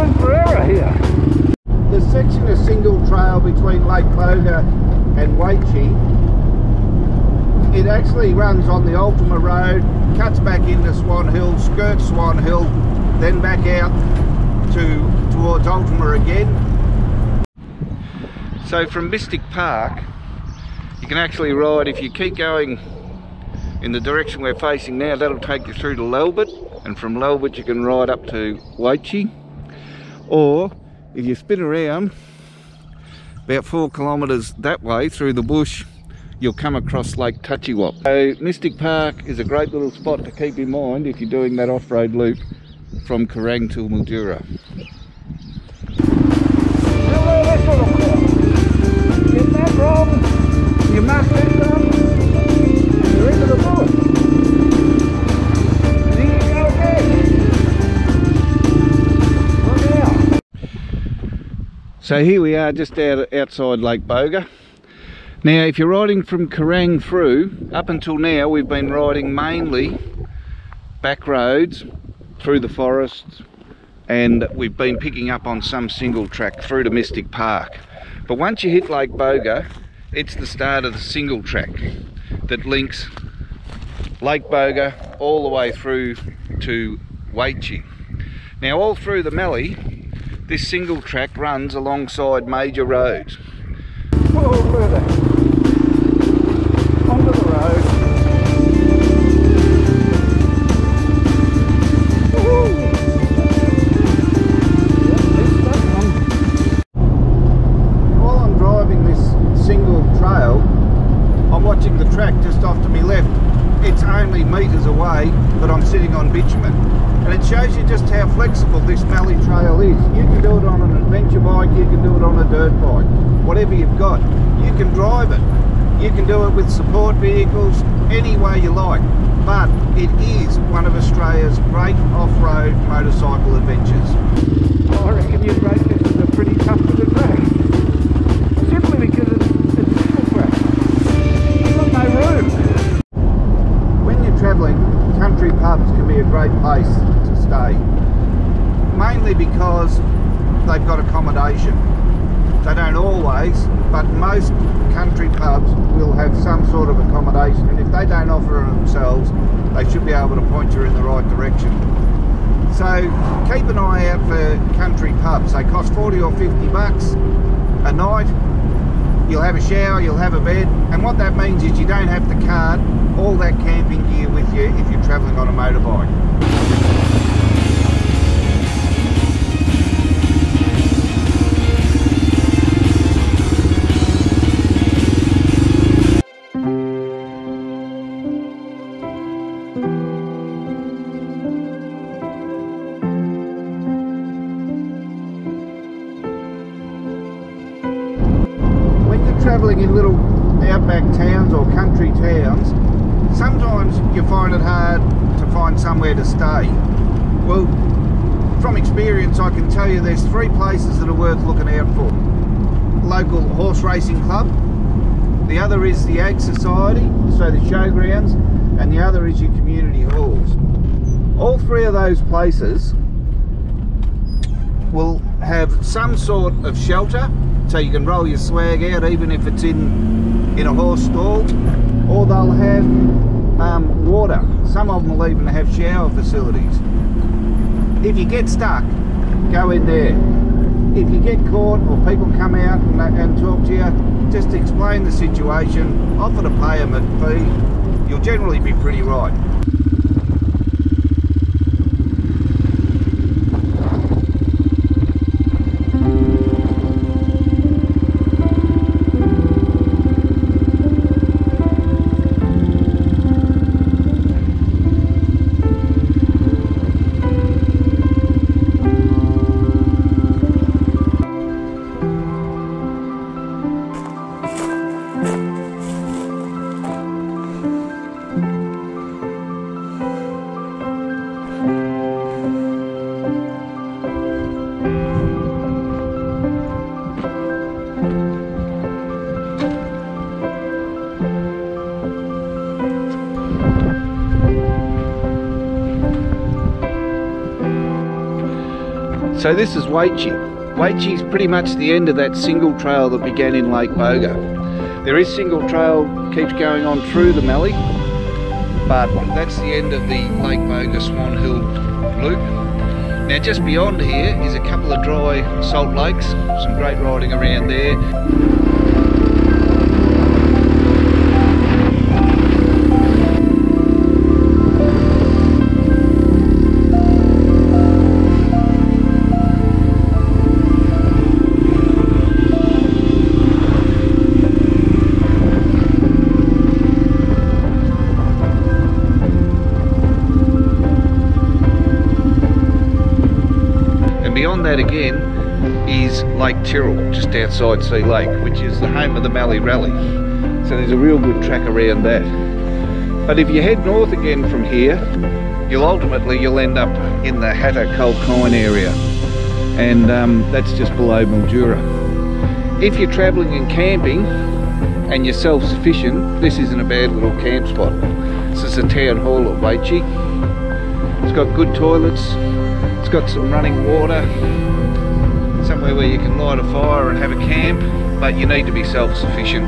room for error here. The section of single trail between Lake Boga and Waitchie, it actually runs on the Ultima Road, cuts back into Swan Hill, skirts Swan Hill, then back out towards Ultima again. So from Mystic Park, you can actually ride, if you keep going in the direction we're facing now, that'll take you through to Lelbert, and from Lelbert you can ride up to Waitchie. Or if you spin around about 4 kilometres that way through the bush, you'll come across Lake Touchywop. So Mystic Park is a great little spot to keep in mind if you're doing that off-road loop from Kerrang to Mildura. Get that wrong, you must end up you're into the bush. And here you go again. Look out. So here we are just outside Lake Boga. Now if you're riding from Kerrang through, up until now we've been riding mainly back roads through the forests, and we've been picking up on some single track through to Mystic Park. But once you hit Lake Boga, it's the start of the single track that links Lake Boga all the way through to Waitchie. Now all through the Mallee, this single track runs alongside major roads. Whoa, further onto the road. While I'm driving this single trail, I'm watching the track just off to my left. It's only metres away, but I'm sitting on bitumen. And it shows you just how flexible this Mallee trail is. You can do it on an adventure bike, you can do it on a dirt bike, whatever you've got. You can drive it. You can do it with support vehicles, any way you like. But it is one of Australia's great off-road motorcycle adventures. I reckon you'd rate this as a pretty tough bit of track. Simply because it's a single track. You've got no room. When you're travelling, country pubs can be a great place to stay. Mainly because they've got accommodation. They don't always, but most country pubs will have some sort of accommodation, and if they don't offer it themselves, they should be able to point you in the right direction. So keep an eye out for country pubs. They cost 40 or 50 bucks a night. You'll have a shower, you'll have a bed, and what that means is you don't have to cart all that camping gear with you if you're travelling on a motorbike. Travelling in little outback towns or country towns, sometimes you find it hard to find somewhere to stay. Well, from experience I can tell you there's 3 places that are worth looking out for. Local horse racing club, the other is the Ag Society, so the showgrounds, and the other is your community halls. All 3 of those places will have some sort of shelter, so you can roll your swag out even if it's in a horse stall, or they'll have water. Some of them will even have shower facilities. If you get stuck, go in there. If you get caught or people come out and talk to you, just explain the situation, offer to pay them a fee. You'll generally be pretty right. So this is Waitchie. Waitchie's pretty much the end of that single trail that began in Lake Boga. There is single trail, keeps going on through the Mallee, but that's the end of the Lake Boga Swan Hill loop. Now just beyond here is a couple of dry salt lakes, some great riding around there. Beyond that again is Lake Tyrrell, just outside Sea Lake, which is the home of the Mallee Rally. So there's a real good track around that. But if you head north again from here, you'll end up in the Hatter Colquhoun area, and that's just below Mildura. If you're travelling and camping and you're self-sufficient, this isn't a bad little camp spot. This is the town hall of Waitchie. It's got good toilets. It's got some running water, somewhere where you can light a fire and have a camp, but you need to be self-sufficient.